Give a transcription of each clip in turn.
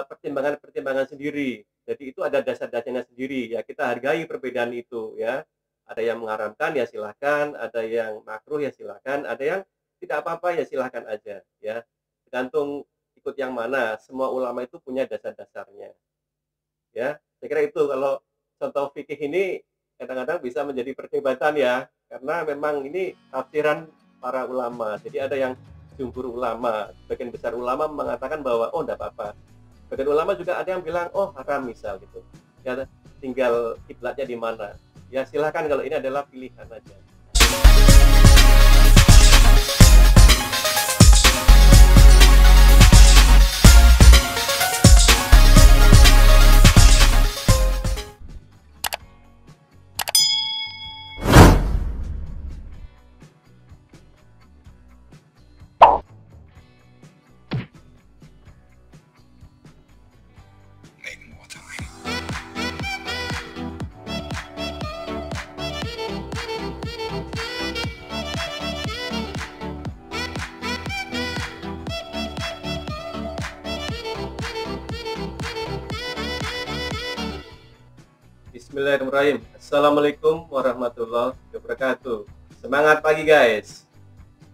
pertimbangan-pertimbangan sendiri. Jadi itu ada dasar-dasarnya sendiri, ya kita hargai perbedaan itu ya. Ada yang mengharamkan ya silahkan, ada yang makruh ya silahkan, ada yang tidak apa-apa ya silahkan aja ya. Tergantung ikut yang mana, semua ulama itu punya dasar-dasarnya ya. Saya kira itu kalau contoh fikih ini kadang-kadang bisa menjadi perdebatan ya, karena memang ini tafsiran para ulama. Jadi ada yang jumhur ulama, sebagian besar ulama mengatakan bahwa oh enggak apa-apa. Sebagian ulama juga ada yang bilang oh haram misal gitu. Ya tinggal kiblatnya di mana. Ya silahkan kalau ini adalah pilihan aja. Bismillahirrahmanirrahim. Assalamualaikum warahmatullahi wabarakatuh. Semangat pagi guys.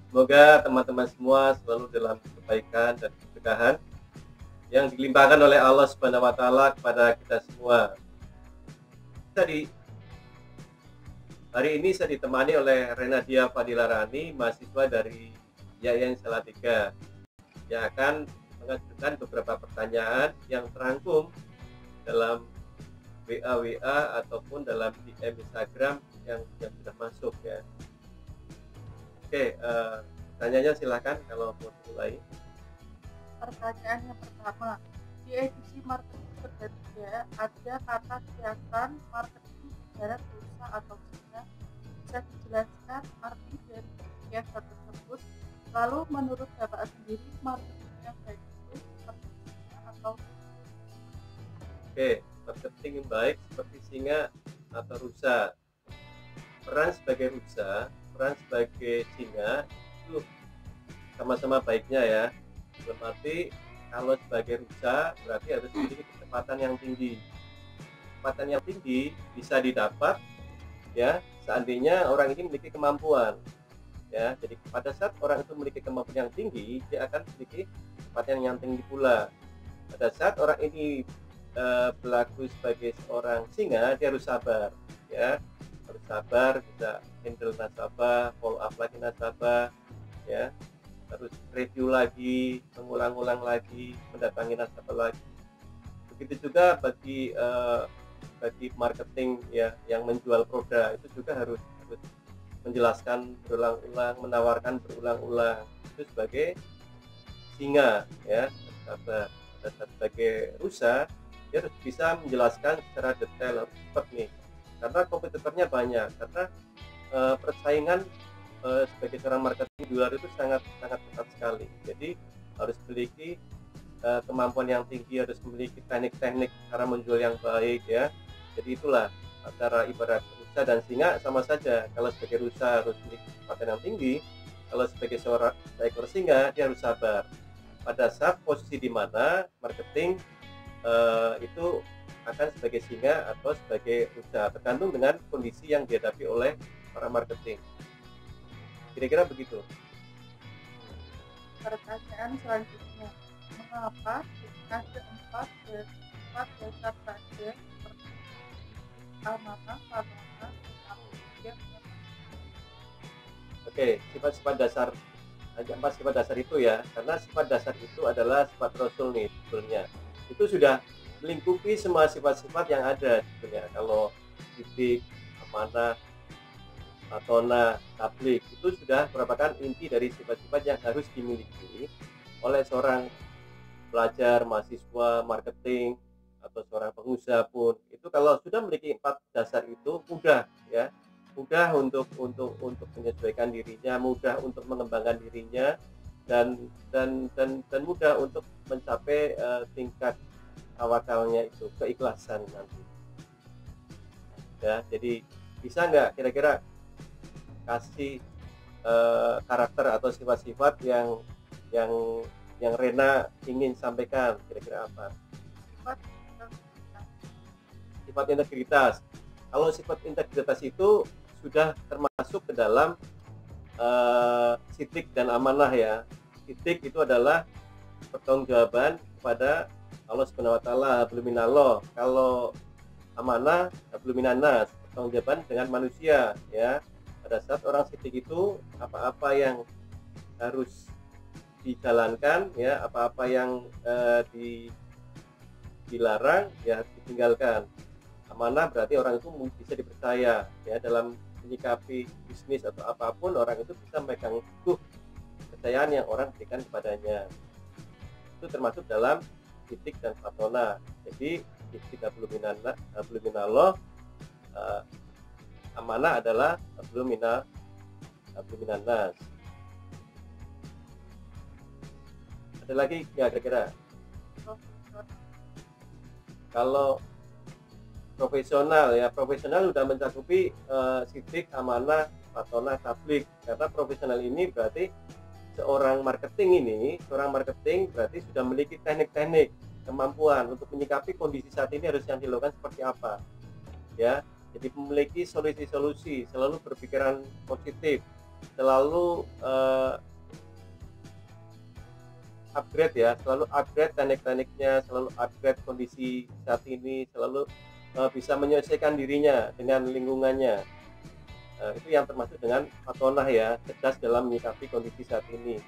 Semoga teman-teman semua selalu dalam kebaikan dan keberkahan yang dilimpahkan oleh Allah Subhanahu wa taala kepada kita semua. Hari ini saya ditemani oleh Renadia Fadila Rani, mahasiswa dari Yayan Salatiga, yang akan mengajukan beberapa pertanyaan yang terangkum dalam WA ataupun dalam DM Instagram yang sudah masuk ya. Oke, tanyanya silakan kalau mau mulai. Pertanyaan yang pertama, di edisi marketing berikutnya ada kata kiasan marketing ibarat pulsa atau singa. Bisa dijelaskan arti dari kiasan tersebut? Lalu menurut Bapak sendiri marketing yang baik itu seperti singa atau Oke, marketing yang baik seperti singa atau rusa. Peran sebagai rusa, peran sebagai singa itu sama-sama baiknya ya. Berarti kalau sebagai rusa berarti harus memiliki kecepatan yang tinggi. Kecepatan yang tinggi bisa didapat ya seandainya orang ini memiliki kemampuan ya. Jadi pada saat orang itu memiliki kemampuan yang tinggi, dia akan memiliki kecepatan yang tinggi pula. Pada saat orang ini berlaku sebagai seorang singa, dia harus sabar ya, harus sabar, bisa handle nasabah, follow up lagi nasabah ya, harus review lagi, mengulang-ulang lagi, mendatangi nasabah lagi. Begitu juga bagi marketing ya yang menjual produk, itu juga harus menjelaskan berulang-ulang, menawarkan berulang-ulang. Itu sebagai singa ya, sabar. Sebagai rusa, dia harus bisa menjelaskan secara detail, harus cepat nih, karena kompetitornya banyak, karena persaingan sebagai seorang marketing di luar itu sangat ketat sekali. Jadi harus memiliki kemampuan yang tinggi, harus memiliki teknik-teknik cara menjual yang baik ya. Jadi itulah antara ibarat rusa dan singa sama saja. Kalau sebagai rusa harus memiliki kecepatan yang tinggi, kalau sebagai seekor singa dia harus sabar. Pada saat posisi di mana marketing itu akan sebagai singa atau sebagai rusa, tergantung dengan kondisi yang dihadapi oleh para marketing. Kira-kira begitu. pertanyaan selanjutnya, mengapa ada empat dasar saja seperti amanah, amanah, kemudian Oke, sifat-sifat dasar, ada 4 sifat dasar itu ya, karena sifat dasar itu adalah sifat Rasul nih sebetulnya. Itu sudah melingkupi semua sifat-sifat yang ada sebetulnya. Kalau sidik, amanah, atona, tablik itu sudah merupakan inti dari sifat-sifat yang harus dimiliki oleh seorang pelajar, mahasiswa, marketing, atau seorang pengusaha pun. Itu kalau sudah memiliki 4 dasar itu mudah ya, mudah untuk menyesuaikan dirinya, mudah untuk mengembangkan dirinya, dan mudah untuk mencapai tingkat tawakalnya itu, keikhlasan nanti ya. Jadi bisa nggak kira-kira kasih karakter atau sifat-sifat yang yang Rena ingin sampaikan kira-kira apa? Sifat integritas. Sifat integritas. Kalau sifat integritas itu sudah termasuk ke dalam sitik dan amanah ya. Sitik itu adalah pertanggungjawaban kepada Allah Subhanahu wa taala, hablum minallah. Kalau amanah, hablum minannas, pertanggungjawaban dengan manusia ya. Pada saat orang sitik itu apa-apa yang harus dijalankan ya, apa-apa yang dilarang ya harus ditinggalkan. Amanah berarti orang itu bisa dipercaya ya, dalam menyikapi bisnis atau apapun orang itu bisa memegang teguh kepercayaan yang orang berikan kepadanya. Itu termasuk dalam titik dan fatona. Jadi titik hablum minallah, amanah adalah hablum minannas. Ada lagi ya kira-kira? Profesional. Kalau profesional ya, profesional sudah mencakupi sitik, amanah, fatona, tablik. Karena profesional ini berarti seorang marketing berarti sudah memiliki teknik-teknik, kemampuan untuk menyikapi kondisi saat ini harus yang dilakukan seperti apa ya. Jadi memiliki solusi-solusi, selalu berpikiran positif, selalu upgrade ya, selalu upgrade teknik-tekniknya, selalu upgrade kondisi saat ini, selalu bisa menyelesaikan dirinya dengan lingkungannya. Itu yang termasuk dengan fatonah ya, cerdas dalam menyikapi kondisi saat ini.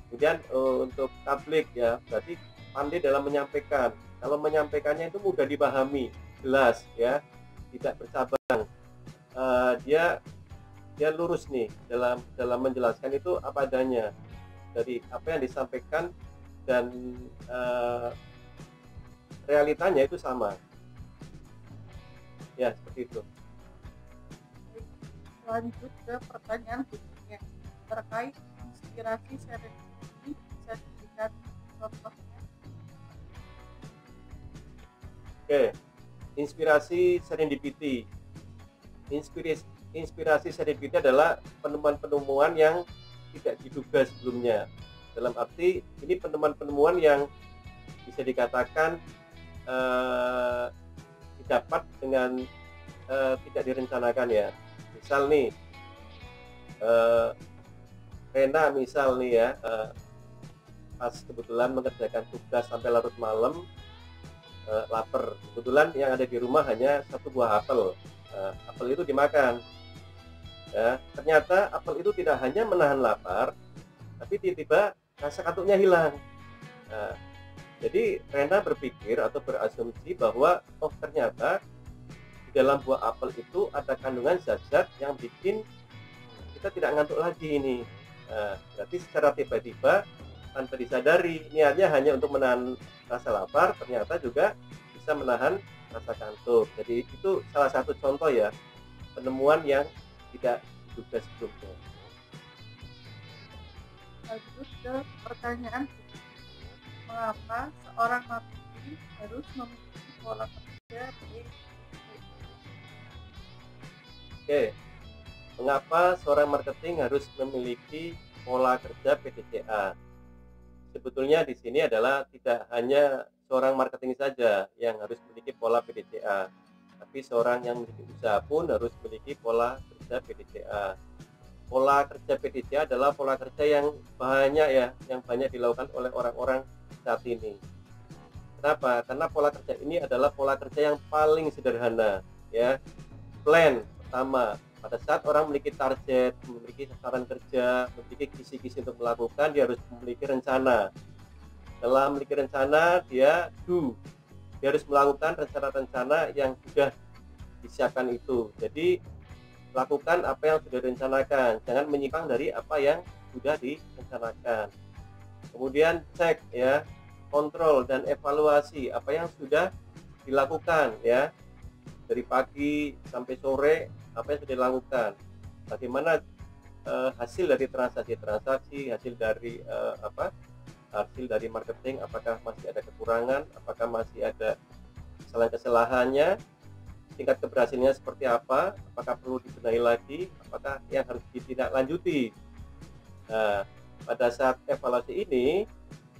Kemudian untuk tablik ya, berarti pandai dalam menyampaikan. Kalau menyampaikannya itu mudah dipahami, jelas ya, tidak bercabang. Dia lurus nih dalam menjelaskan itu apa adanya, dari apa yang disampaikan dan realitanya itu sama ya, seperti itu. Lanjut ke pertanyaan berikutnya terkait inspirasi serendipity, bisa diberikan contohnya? Oke, inspirasi serendipity. Inspirasi serendipity adalah penemuan-penemuan yang tidak diduga sebelumnya. Dalam arti ini penemuan-penemuan yang bisa dikatakan didapat dengan tidak direncanakan ya. Misal nih, Rena misal nih ya, pas kebetulan mengerjakan tugas sampai larut malam, lapar. Kebetulan yang ada di rumah hanya satu buah apel. Apel itu dimakan. Ya, ternyata apel itu tidak hanya menahan lapar, tapi tiba-tiba rasa kantuknya hilang. Nah, jadi Rena berpikir atau berasumsi bahwa oh ternyata di dalam buah apel itu ada kandungan zat-zat yang bikin kita tidak ngantuk lagi ini. Nah, berarti secara tiba-tiba tanpa disadari niatnya hanya untuk menahan rasa lapar, ternyata juga bisa menahan rasa kantuk. Jadi itu salah satu contoh ya, penemuan yang tidak diduga sebelumnya. Lanjut ke pertanyaan berikutnya. Mengapa seorang marketing harus memiliki pola kerja Oke, mengapa seorang marketing harus memiliki pola kerja PDCA? Sebetulnya di sini adalah tidak hanya seorang marketing saja yang harus memiliki pola PDCA, tapi seorang yang memiliki usaha pun harus memiliki pola kerja PDCA. Pola kerja PDCA adalah pola kerja yang banyak ya, yang banyak dilakukan oleh orang-orang saat ini. Kenapa? Karena pola kerja ini adalah pola kerja yang paling sederhana ya. Plan pertama, pada saat orang memiliki target, memiliki sasaran kerja, memiliki kisi-kisi untuk melakukan, dia harus memiliki rencana. Setelah memiliki rencana, dia harus melakukan rencana-rencana yang sudah disiapkan itu. Jadi lakukan apa yang sudah direncanakan, jangan menyimpang dari apa yang sudah direncanakan. Kemudian cek ya, kontrol dan evaluasi apa yang sudah dilakukan ya, dari pagi sampai sore apa yang sudah dilakukan, bagaimana hasil dari transaksi, hasil dari hasil dari marketing, apakah masih ada kekurangan, apakah masih ada kesalahan-kesalahannya, tingkat keberhasilannya seperti apa, apakah perlu dibenahi lagi, apakah yang harus ditindaklanjuti. Nah, pada saat evaluasi ini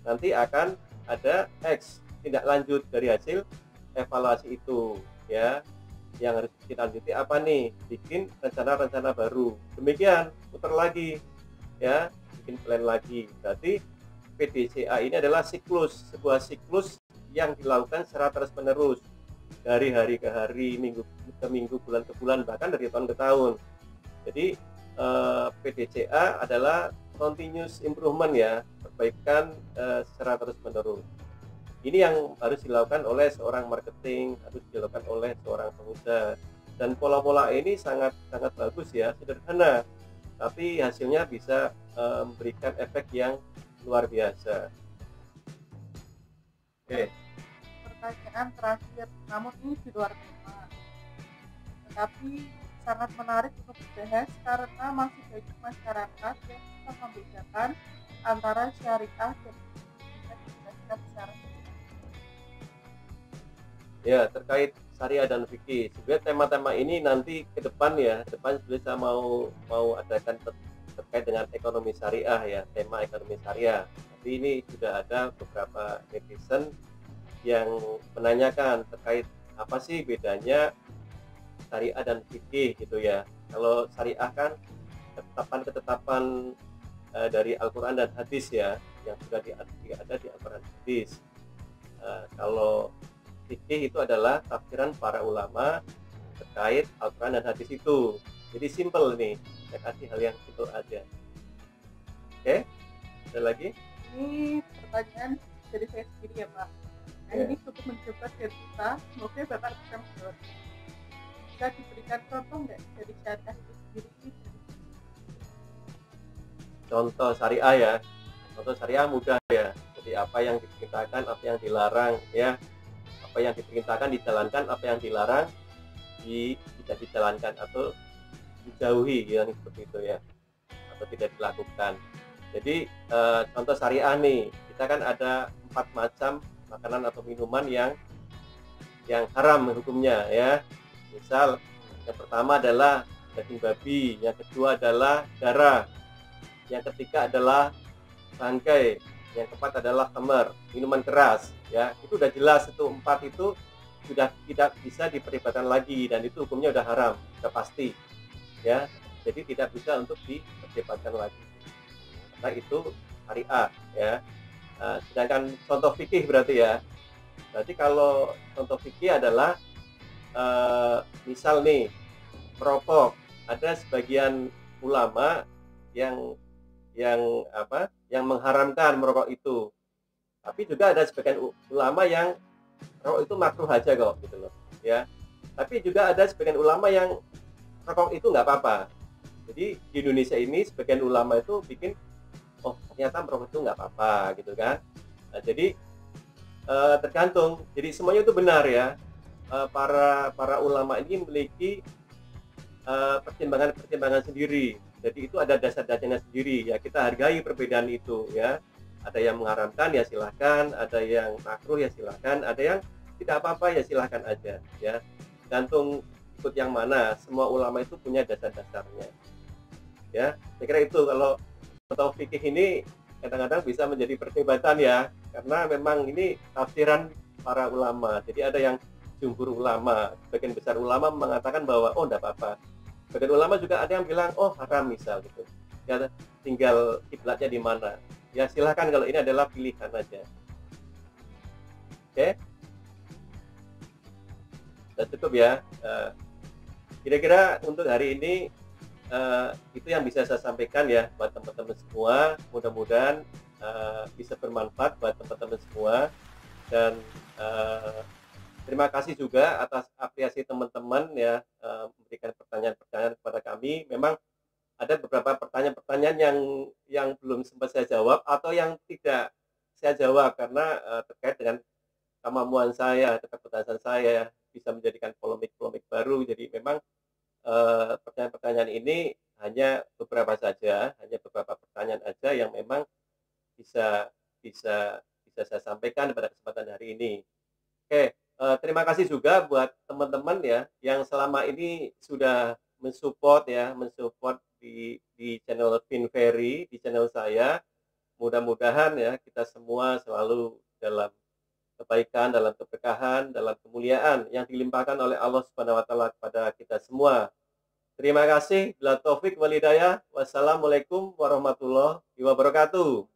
nanti akan ada X tindak lanjut dari hasil evaluasi itu, ya. Yang harus kita lanjuti apa nih? Bikin rencana-rencana baru. Demikian, putar lagi, ya, bikin plan lagi. Berarti PDCA ini adalah sebuah siklus yang dilakukan secara terus-menerus dari hari ke hari, minggu ke minggu, bulan ke bulan, bahkan dari tahun ke tahun. Jadi PDCA adalah continuous improvement, ya, perbaikan secara terus-menerus. Ini yang harus dilakukan oleh seorang marketing, harus dilakukan oleh seorang pengusaha. Dan pola-pola ini sangat bagus, ya, sederhana, tapi hasilnya bisa memberikan efek yang luar biasa. Oke. Pertanyaan terakhir, namun ini di luar tema, tetapi sangat menarik untuk dibahas karena masih banyak masyarakat yang bisa membedakan antara syariah dan bisa dijelaskan secara Ya, terkait syariah dan fikih. Sebenarnya tema-tema ini nanti ke depan, ya, ke depan sebenarnya saya mau adakan terkait dengan ekonomi syariah, ya, tema ekonomi syariah. Tapi ini sudah ada beberapa netizen yang menanyakan terkait apa sih bedanya syariah dan fikih gitu, ya. Kalau syariah kan ketetapan-ketetapan dari Al-Quran dan hadis, ya, yang sudah ada di Al-Quran dan hadis. Kalau fikih itu adalah tafsiran para ulama terkait Al-Quran dan hadis itu. Jadi simple nih, saya kasih hal yang simple aja. Oke, ada lagi? Ini pertanyaan dari saya sendiri, ya Pak. Nah, ini cukup menjebak dari kita, semoga Bapak bisa menjawab. Bisa diberikan contoh nggak dari syariah itu sendiri? Contoh syariah, ya. Contoh syariah mudah, ya. Jadi apa yang diperintahkan, apa yang dilarang, ya. Apa yang diperintahkan dijalankan, apa yang dilarang tidak dijalankan atau dijauhi, ya, seperti itu, ya, atau tidak dilakukan. Jadi contoh syariah nih, kita kan ada 4 macam makanan atau minuman yang haram hukumnya, ya. Misal yang pertama adalah daging babi, yang kedua adalah darah, yang ketiga adalah bangkai, yang keempat adalah khamar, minuman keras, ya. Itu udah jelas, itu 4 itu sudah tidak bisa diperdebatkan lagi dan itu hukumnya udah haram, udah pasti, ya. Jadi tidak bisa untuk diperdebatkan lagi karena itu syariah, ya. Sedangkan contoh fikih berarti, ya. Berarti kalau contoh fikih adalah misal nih merokok, ada sebagian ulama yang mengharamkan merokok itu. Tapi juga ada sebagian ulama yang rokok itu makruh aja kok, gitu loh, ya. Tapi juga ada sebagian ulama yang rokok itu nggak apa-apa. Jadi di Indonesia ini sebagian ulama itu bikin, oh ternyata merokok itu nggak apa-apa, gitu kan. Nah, jadi tergantung. Jadi semuanya itu benar, ya. Para ulama ini memiliki pertimbangan sendiri. Jadi itu ada dasar-dasarnya sendiri, ya. Kita hargai perbedaan itu, ya. Ada yang mengharamkan, ya silahkan. Ada yang makruh, ya silahkan. Ada yang tidak apa-apa, ya silahkan aja, ya. Gantung ikut yang mana. Semua ulama itu punya dasar-dasarnya, ya. Saya kira itu. Kalau contoh fikih ini kadang-kadang bisa menjadi perdebatan, ya, karena memang ini tafsiran para ulama. Jadi ada yang jumhur ulama, sebagian besar ulama mengatakan bahwa oh enggak apa-apa. Sebagian ulama juga ada yang bilang oh haram, misal gitu. Ya, tinggal kiblatnya di mana. Ya silahkan, kalau ini adalah pilihan aja. Oke, sudah cukup, ya. Kira-kira untuk hari ini itu yang bisa saya sampaikan, ya, buat teman-teman semua. Mudah-mudahan bisa bermanfaat buat teman-teman semua. Dan terima kasih juga atas apresiasi teman-teman, ya, memberikan pertanyaan-pertanyaan kepada kami. Memang ada beberapa pertanyaan-pertanyaan yang belum sempat saya jawab atau yang tidak saya jawab karena terkait dengan kemampuan saya, keterbatasan saya, bisa menjadikan polemik-polemik baru. Jadi memang pertanyaan-pertanyaan ini hanya beberapa saja, hanya beberapa pertanyaan aja yang memang bisa saya sampaikan pada kesempatan hari ini. Oke, terima kasih juga buat teman-teman, ya, yang selama ini sudah mensupport di channel Finferry, di channel saya. mudah-mudahan ya kita semua selalu dalam kebaikan, dalam keberkahan, dalam kemuliaan yang dilimpahkan oleh Allah Subhanahu wa taala kepada kita semua. Terima kasih. Bila taufik wal hidayah. Wassalamualaikum warahmatullahi wabarakatuh.